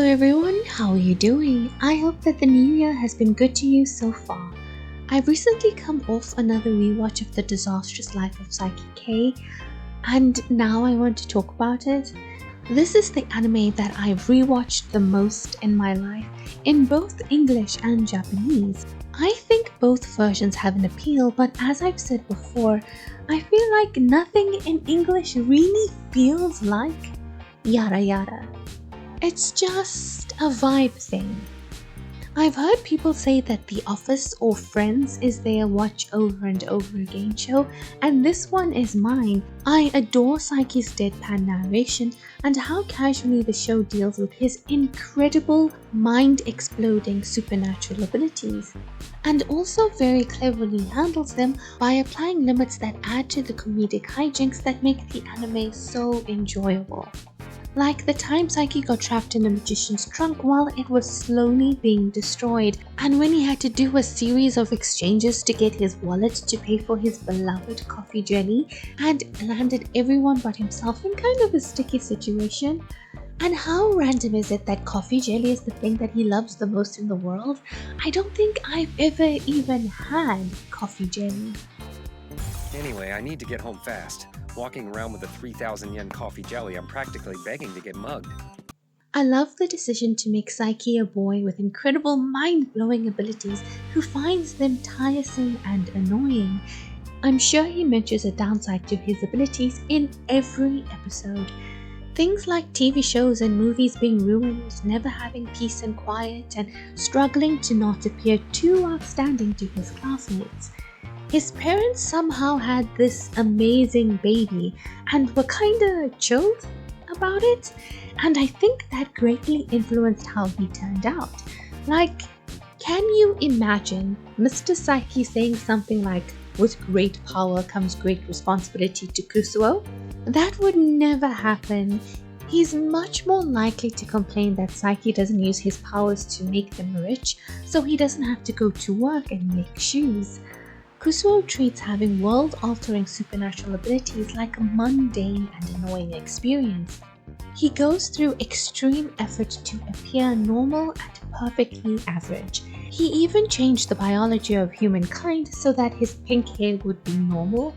Hello everyone, how are you doing? I hope that the new year has been good to you so far. I've recently come off another rewatch of The Disastrous Life of Saiki, and now I want to talk about it. This is the anime that I've rewatched the most in my life, in both English and Japanese. I think both versions have an appeal, but as I've said before, I feel like nothing in English really feels like yada yada. It's just a vibe thing. I've heard people say that The Office or Friends is their watch over and over again show, and this one is mine. I adore Saiki's deadpan narration and how casually the show deals with his incredible, mind-exploding supernatural abilities, and also very cleverly handles them by applying limits that add to the comedic hijinks that make the anime so enjoyable. Like the time Saiki got trapped in a magician's trunk while it was slowly being destroyed, and when he had to do a series of exchanges to get his wallet to pay for his beloved coffee jelly and landed everyone but himself in kind of a sticky situation. And how random is it that coffee jelly is the thing that he loves the most in the world? I don't think I've ever even had coffee jelly. Anyway, I need to get home fast. Walking around with a 3,000 yen coffee jelly, I'm practically begging to get mugged. I love the decision to make Saiki a boy with incredible mind-blowing abilities who finds them tiresome and annoying. I'm sure he mentions a downside to his abilities in every episode. Things like TV shows and movies being ruined, never having peace and quiet, and struggling to not appear too outstanding to his classmates. His parents somehow had this amazing baby and were kinda chill about it, and I think that greatly influenced how he turned out. Like, can you imagine Mr. Saiki saying something like, "With great power comes great responsibility" to Kusuo? That would never happen. He's much more likely to complain that Saiki doesn't use his powers to make them rich, so he doesn't have to go to work and make shoes. Kusuo treats having world-altering supernatural abilities like a mundane and annoying experience. He goes through extreme effort to appear normal and perfectly average. He even changed the biology of humankind so that his pink hair would be normal.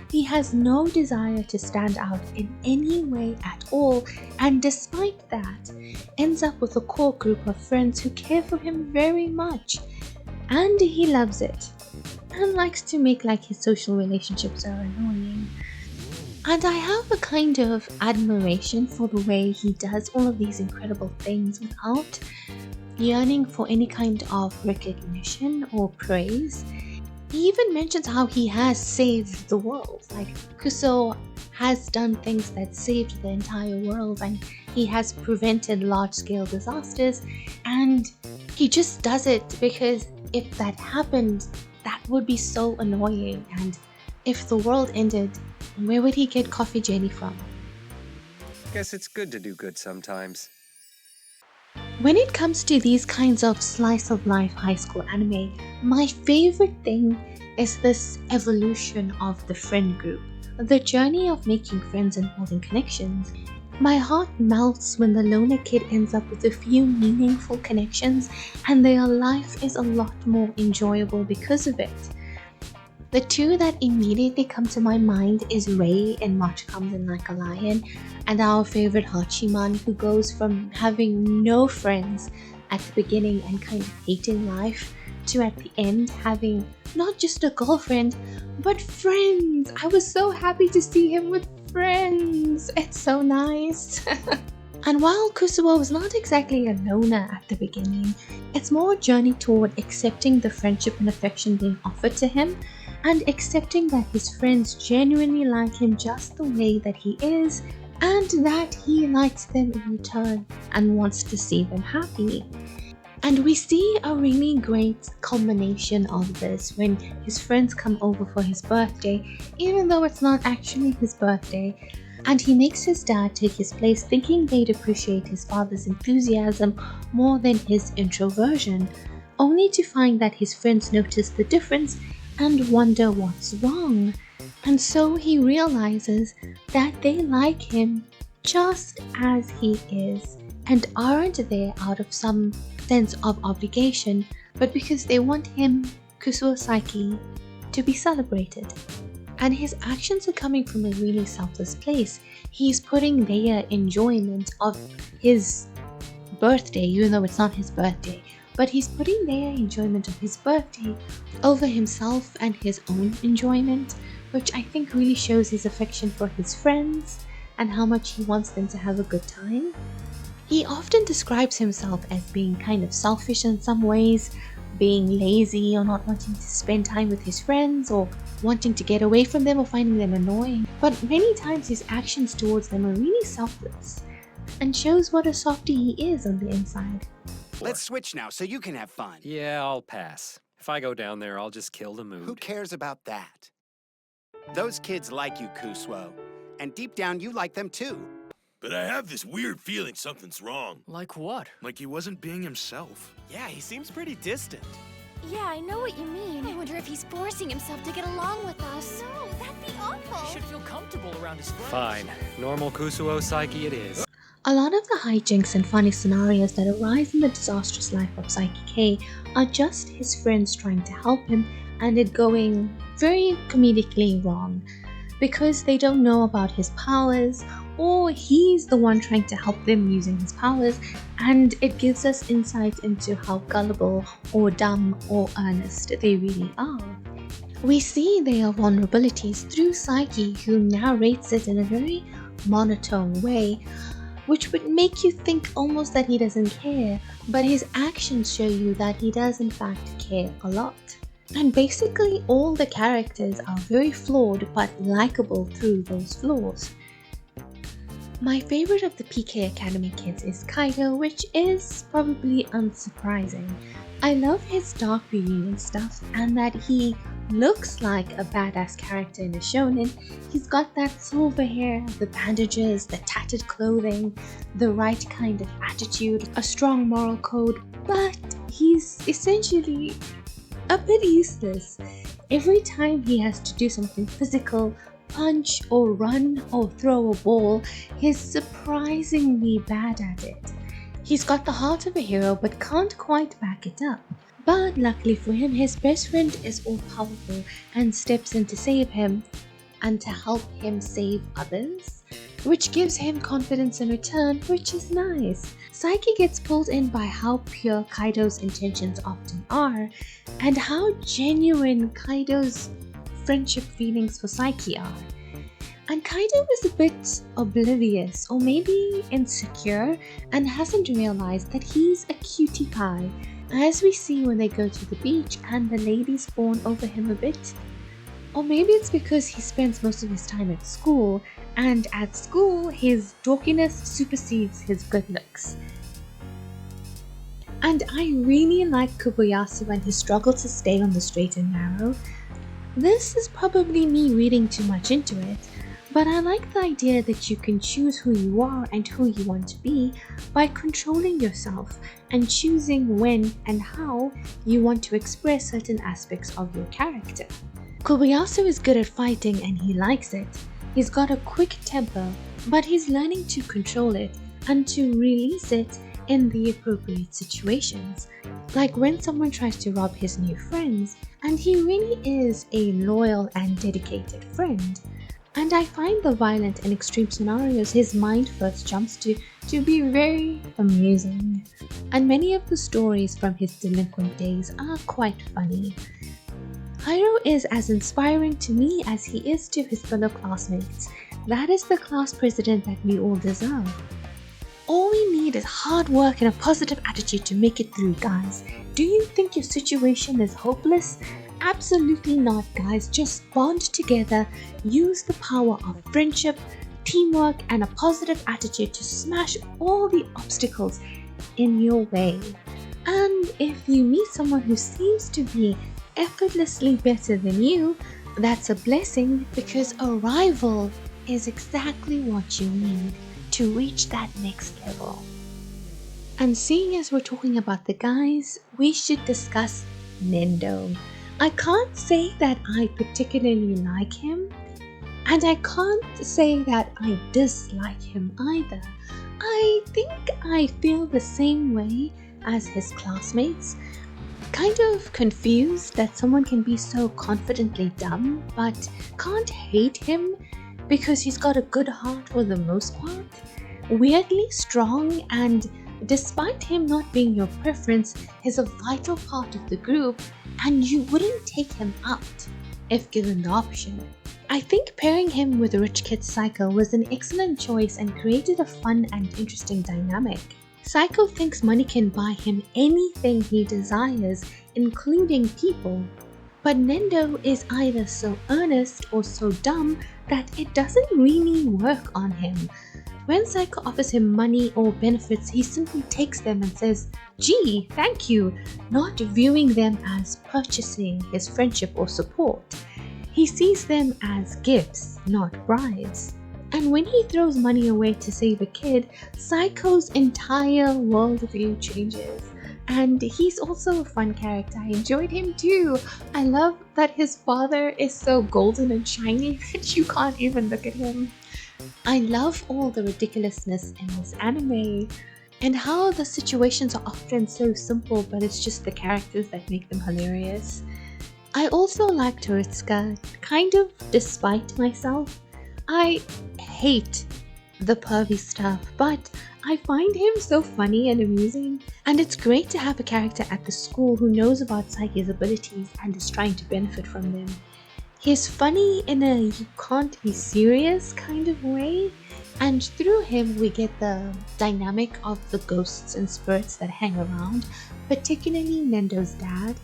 He has no desire to stand out in any way at all, and despite that, ends up with a core group of friends who care for him very much. And he loves it, and likes to make like his social relationships are annoying. And I have a kind of admiration for the way he does all of these incredible things without yearning for any kind of recognition or praise. He even mentions how he has saved the world. Like, Kusuo has done things that saved the entire world, and he has prevented large-scale disasters, and he just does it because if that happened, that would be so annoying, and if the world ended, where would he get coffee jelly from? Guess it's good to do good sometimes. When it comes to these kinds of slice of life high school anime, my favorite thing is this evolution of the friend group, the journey of making friends and building connections. My heart melts when the loner kid ends up with a few meaningful connections and their life is a lot more enjoyable because of it. The two that immediately come to my mind is Rei in March Comes in Like a Lion, and our favorite Hachiman, who goes from having no friends at the beginning and kind of hating life to at the end having not just a girlfriend but friends. I was so happy to see him with friends. It's so nice. And while Kusuo is not exactly a loner at the beginning, it's more a journey toward accepting the friendship and affection being offered to him, and accepting that his friends genuinely like him just the way that he is, and that he likes them in return and wants to see them happy. And we see a really great combination of this when his friends come over for his birthday, even though it's not actually his birthday, and he makes his dad take his place, thinking they'd appreciate his father's enthusiasm more than his introversion, only to find that his friends notice the difference and wonder what's wrong. And so he realizes that they like him just as he is, and aren't there out of some sense of obligation, but because they want him, Kusuo Saiki, to be celebrated. And his actions are coming from a really selfless place. He's putting their enjoyment of his birthday, even though it's not his birthday, but he's putting their enjoyment of his birthday over himself and his own enjoyment, which I think really shows his affection for his friends and how much he wants them to have a good time. He often describes himself as being kind of selfish in some ways, being lazy or not wanting to spend time with his friends or wanting to get away from them or finding them annoying. But many times his actions towards them are really selfless and shows what a softie he is on the inside. Let's switch now so you can have fun. Yeah, I'll pass. If I go down there, I'll just kill the mood. Who cares about that? Those kids like you, Kusuo. And deep down, you like them too. But I have this weird feeling something's wrong. Like what? Like he wasn't being himself. Yeah, he seems pretty distant. Yeah, I know what you mean. I wonder if he's forcing himself to get along with us. No, that'd be awful. He should feel comfortable around his friends. Fine. Normal Kusuo Saiki it is. A lot of the hijinks and funny scenarios that arise in the disastrous life of Saiki K are just his friends trying to help him and it going very comedically wrong because they don't know about his powers, or he's the one trying to help them using his powers, and it gives us insight into how gullible or dumb or earnest they really are. We see their vulnerabilities through Saiki, who narrates it in a very monotone way, which would make you think almost that he doesn't care, but his actions show you that he does in fact care a lot. And basically all the characters are very flawed but likable through those flaws. My favorite of the PK Academy kids is Kaido, which is probably unsurprising. I love his dark reunion stuff and that he looks like a badass character in a shonen. He's got that silver hair, the bandages, the tattered clothing, the right kind of attitude, a strong moral code, but he's essentially a bit useless. Every time he has to do something physical, punch or run or throw a ball, he's surprisingly bad at it. He's got the heart of a hero but can't quite back it up. But luckily for him, his best friend is all powerful and steps in to save him and to help him save others, which gives him confidence in return, which is nice. Saiki gets pulled in by how pure Kaido's intentions often are and how genuine Kaido's friendship feelings for Saiki are. And Kaido is a bit oblivious or maybe insecure and hasn't realized that he's a cutie pie, as we see when they go to the beach and the ladies fawn over him a bit. Or maybe it's because he spends most of his time at school, and at school his dorkiness supersedes his good looks. And I really like Kobayasu and his struggle to stay on the straight and narrow. This is probably me reading too much into it, but I like the idea that you can choose who you are and who you want to be by controlling yourself and choosing when and how you want to express certain aspects of your character. Kobayasu is good at fighting and he likes it. He's got a quick temper, but he's learning to control it and to release it in the appropriate situations. Like when someone tries to rob his new friends, and he really is a loyal and dedicated friend. And I find the violent and extreme scenarios his mind first jumps to be very amusing. And many of the stories from his delinquent days are quite funny. Hiro is as inspiring to me as he is to his fellow classmates. That is the class president that we all deserve. All we need is hard work and a positive attitude to make it through, guys. Do you think your situation is hopeless? Absolutely not, guys. Just bond together, use the power of friendship, teamwork, and a positive attitude to smash all the obstacles in your way. And if you meet someone who seems to be effortlessly better than you, that's a blessing, because a rival is exactly what you need to reach that next level. And seeing as we're talking about the guys, we should discuss Nendo. I can't say that I particularly like him, and I can't say that I dislike him either. I think I feel the same way as his classmates. Kind of confused that someone can be so confidently dumb, but can't hate him because he's got a good heart for the most part. Weirdly strong, and despite him not being your preference, he's a vital part of the group and you wouldn't take him out if given the option. I think pairing him with Rich Kid Psycho was an excellent choice and created a fun and interesting dynamic. Psycho thinks money can buy him anything he desires, including people. But Nendo is either so earnest or so dumb that it doesn't really work on him. When Psycho offers him money or benefits, he simply takes them and says, "Gee, thank you," not viewing them as purchasing his friendship or support. He sees them as gifts, not bribes. And when he throws money away to save a kid, Psycho's entire worldview changes. And he's also a fun character. I enjoyed him too. I love that his father is so golden and shiny that you can't even look at him. I love all the ridiculousness in this anime and how the situations are often so simple, but it's just the characters that make them hilarious. I also like Toritsuka, kind of despite myself. I hate the pervy stuff, but I find him so funny and amusing, and it's great to have a character at the school who knows about Saiki's abilities and is trying to benefit from them. He's funny in a you can't be serious kind of way, and through him we get the dynamic of the ghosts and spirits that hang around, particularly Nendo's dad.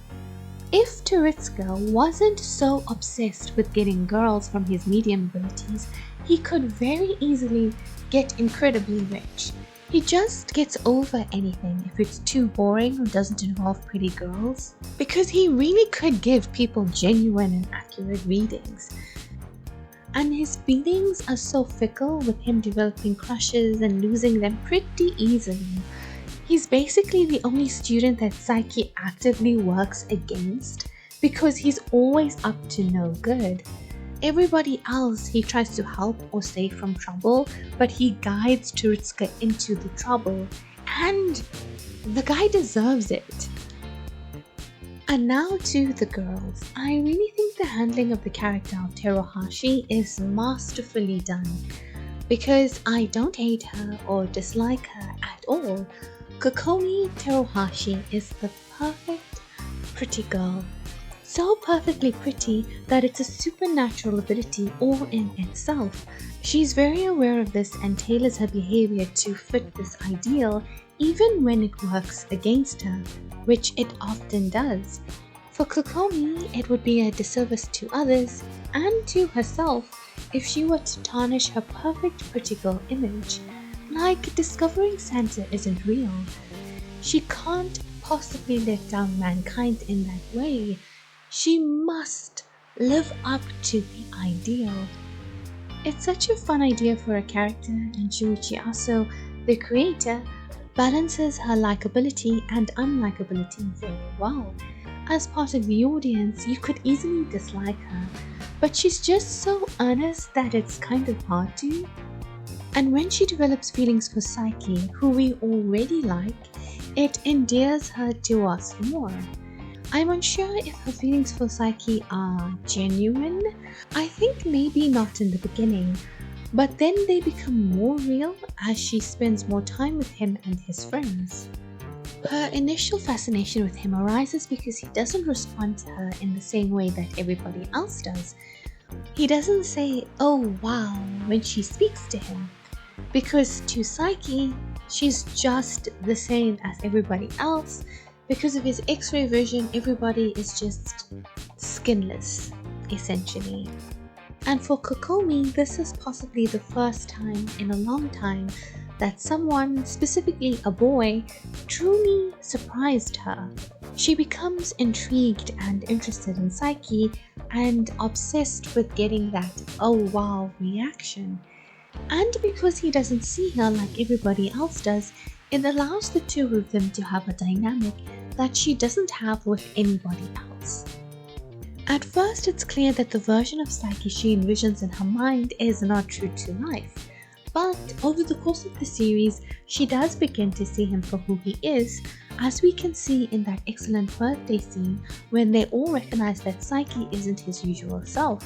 If Toritsuka wasn't so obsessed with getting girls from his medium abilities, he could very easily get incredibly rich. He just gets over anything if it's too boring or doesn't involve pretty girls, because he really could give people genuine and accurate readings. And his feelings are so fickle, with him developing crushes and losing them pretty easily. He's basically the only student that Saiki actively works against because he's always up to no good. Everybody else he tries to help or save from trouble, but he guides Toritsuka into the trouble, and the guy deserves it. And now to the girls. I really think the handling of the character of Teruhashi is masterfully done, because I don't hate her or dislike her at all. Kokomi Teruhashi is the perfect pretty girl. So perfectly pretty that it's a supernatural ability all in itself. She's very aware of this and tailors her behavior to fit this ideal, even when it works against her, which it often does. For Kokomi, it would be a disservice to others and to herself if she were to tarnish her perfect pretty girl image. Like discovering Santa isn't real. She can't possibly let down mankind in that way. She must live up to the ideal. It's such a fun idea for a character, and Shuichi Aso, the creator, balances her likability and unlikability very well. As part of the audience, you could easily dislike her, but she's just so earnest that it's kind of hard to. And when she develops feelings for Saiki, who we already like, it endears her to us more. I'm unsure if her feelings for Saiki are genuine. I think maybe not in the beginning, but then they become more real as she spends more time with him and his friends. Her initial fascination with him arises because he doesn't respond to her in the same way that everybody else does. He doesn't say, "Oh wow," when she speaks to him. Because to Saiki, she's just the same as everybody else. Because of his X-ray vision, everybody is just skinless, essentially. And for Kokomi, this is possibly the first time in a long time that someone, specifically a boy, truly surprised her. She becomes intrigued and interested in Saiki and obsessed with getting that "oh wow" reaction. And because he doesn't see her like everybody else does, it allows the two of them to have a dynamic that she doesn't have with anybody else. At first, it's clear that the version of Saiki she envisions in her mind is not true to life, But over the course of the series, she does begin to see him for who he is, as we can see in that excellent birthday scene when they all recognize that Saiki isn't his usual self.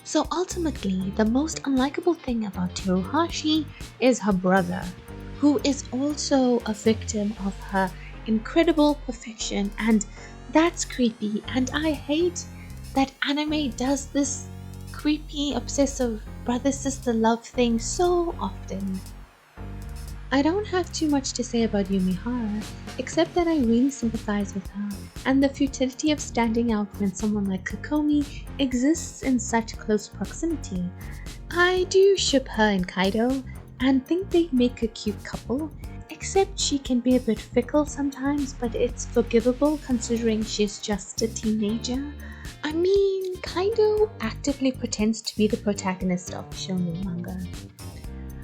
So ultimately, the most unlikable thing about Teruhashi is her brother, who is also a victim of her incredible perfection, and that's creepy, and I hate that anime does this creepy, obsessive brother-sister love thing so often. I don't have too much to say about Yumihara, except that I really sympathize with her and the futility of standing out when someone like Kokomi exists in such close proximity. I do ship her and Kaido and think they'd make a cute couple, except she can be a bit fickle sometimes, but it's forgivable considering she's just a teenager. I mean, Kaido actively pretends to be the protagonist of shonen manga.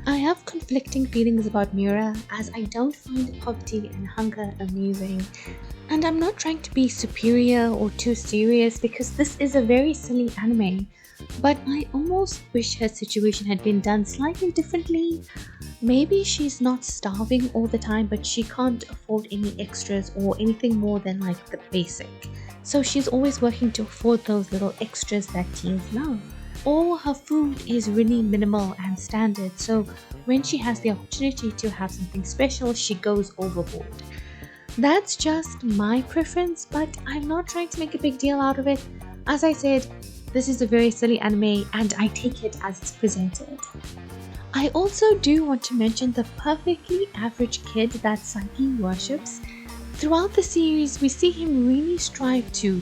I have conflicting feelings about Miura, as I don't find poverty and hunger amusing. And I'm not trying to be superior or too serious because this is a very silly anime, but I almost wish her situation had been done slightly differently. Maybe she's not starving all the time, but she can't afford any extras or anything more than like the basic. So she's always working to afford those little extras that teens love. Or her food is really minimal and standard, so when she has the opportunity to have something special, she goes overboard. That's just my preference, but I'm not trying to make a big deal out of it. As I said, this is a very silly anime and I take it as it's presented. I also do want to mention the perfectly average kid that Saiki worships. Throughout the series, we see him really strive to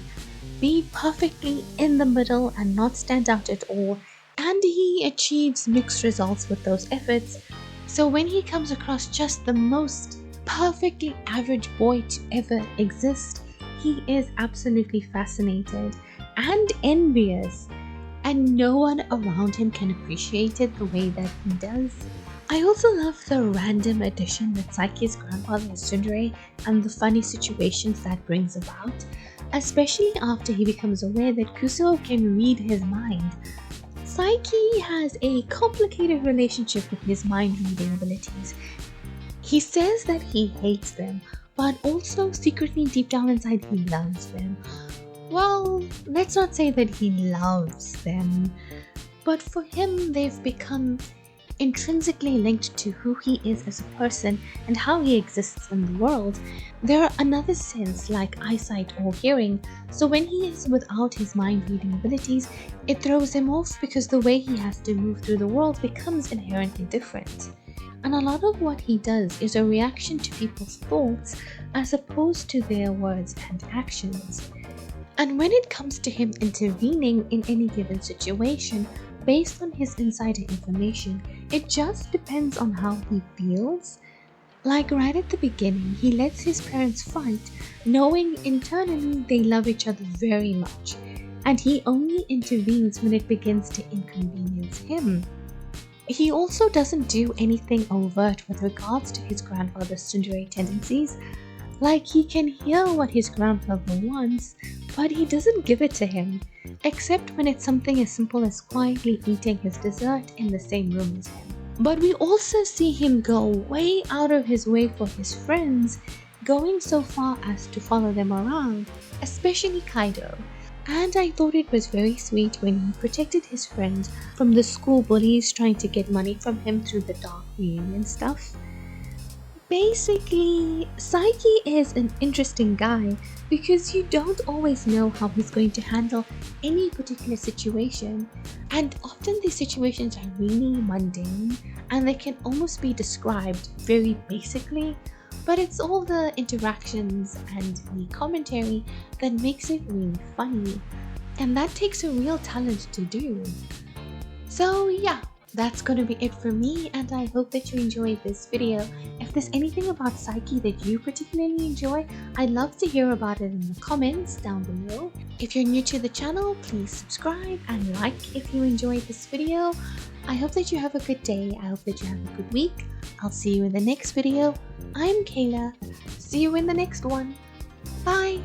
be perfectly in the middle and not stand out at all, and he achieves mixed results with those efforts. So when he comes across just the most perfectly average boy to ever exist, he is absolutely fascinated and envious, and no one around him can appreciate it the way that he does. I also love the random addition that Saiki's grandfather is tsundere and the funny situations that brings about, especially after he becomes aware that Kusuo can read his mind. Saiki has a complicated relationship with his mind-reading abilities. He says that he hates them, but also secretly deep down inside he loves them. Well, let's not say that he loves them, but for him they've become intrinsically linked to who he is as a person and how he exists in the world. They're another sense like eyesight or hearing, so when he is without his mind-reading abilities, it throws him off because the way he has to move through the world becomes inherently different. And a lot of what he does is a reaction to people's thoughts as opposed to their words and actions. And when it comes to him intervening in any given situation, based on his insider information, it just depends on how he feels. Like right at the beginning, he lets his parents fight, knowing internally they love each other very much, and he only intervenes when it begins to inconvenience him. He also doesn't do anything overt with regards to his grandfather's tsundere tendencies. Like, he can hear what his grandfather wants, but he doesn't give it to him, except when it's something as simple as quietly eating his dessert in the same room as him. But we also see him go way out of his way for his friends, going so far as to follow them around, especially Kaido. And I thought it was very sweet when he protected his friends from the school bullies trying to get money from him through the dark reunion stuff. Basically, Saiki is an interesting guy because you don't always know how he's going to handle any particular situation, and often these situations are really mundane and they can almost be described very basically, but it's all the interactions and the commentary that makes it really funny, and that takes a real talent to do. So yeah, that's gonna be it for me, and I hope that you enjoyed this video. If there's anything about Saiki that you particularly enjoy, I'd love to hear about it in the comments down below. If you're new to the channel, please subscribe and like if you enjoyed this video. I hope that you have a good day. I hope that you have a good week. I'll see you in the next video. I'm Kayla. See you in the next one. Bye!